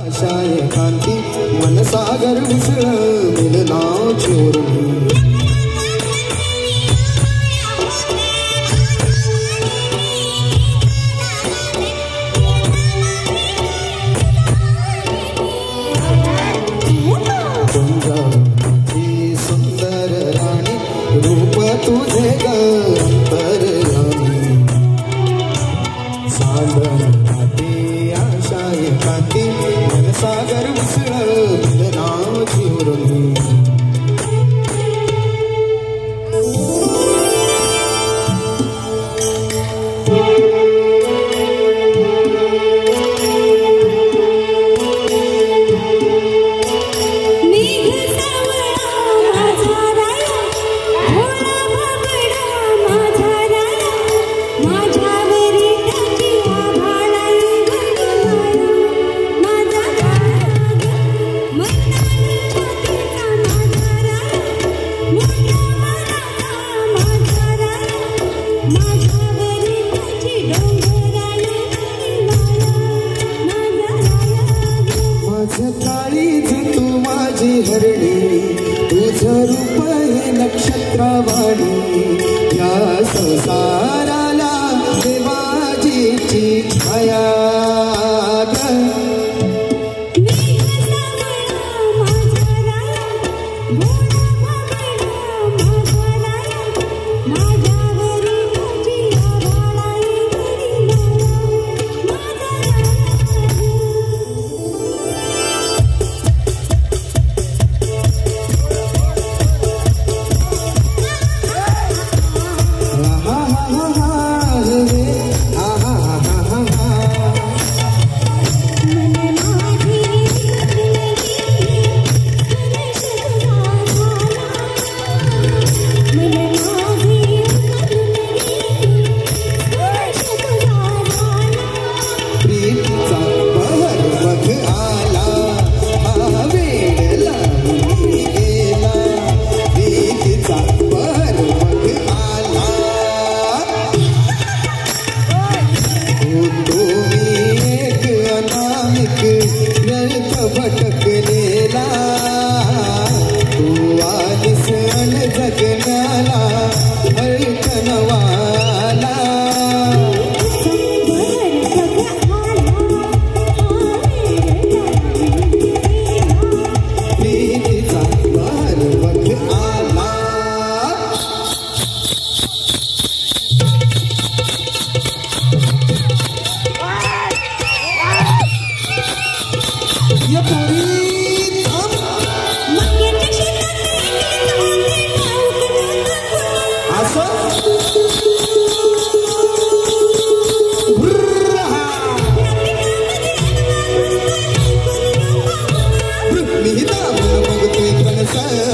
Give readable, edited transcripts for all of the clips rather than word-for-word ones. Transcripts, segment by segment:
आशाय कांती मनसागर उसळ मिलना चोरली सुंदर राणी रूप तुझे अंतरयामी सागर काठी आशाय काठी मनसागर उसळ मिलना चोरली काळीच तू माझी हरणी तुझं रूप हे नक्षत्रवाणी या संसाराला देवाजीची छाया भटकलेला तू आलीस अन जगण्याला हळकणवाला प्रीतीचा बहर बघ आला ये पोरी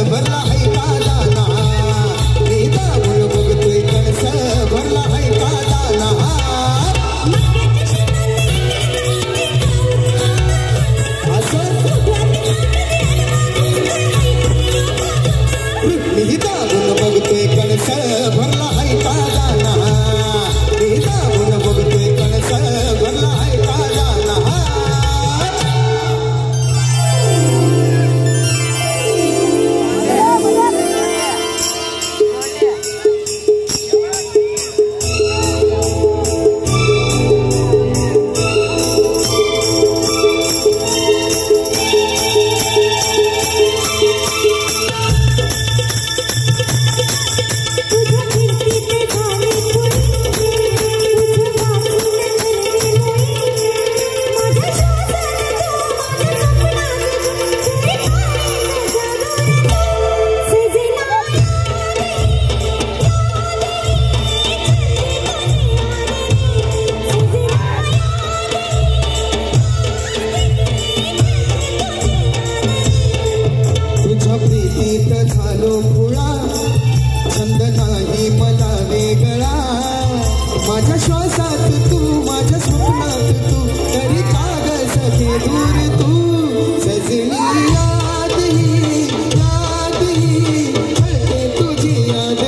भरला है कालाना नीता बोल बघतोय कणस भरला है कालाना नीता बोल बघतोय कणस भरला है कालाना नीता बोल बघतोय कणस भरला है कालाना माझ्या श्वासात तू माझ्या स्वप्नात तू तरी काग सखे दूर तू सजनी याद ही कळते तुझी याद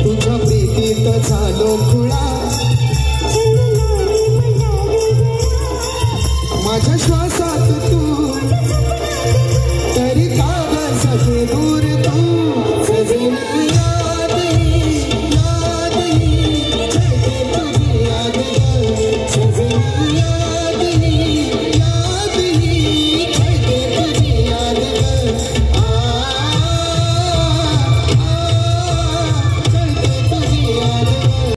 तुझ्या प्रीतीत झालो खुळा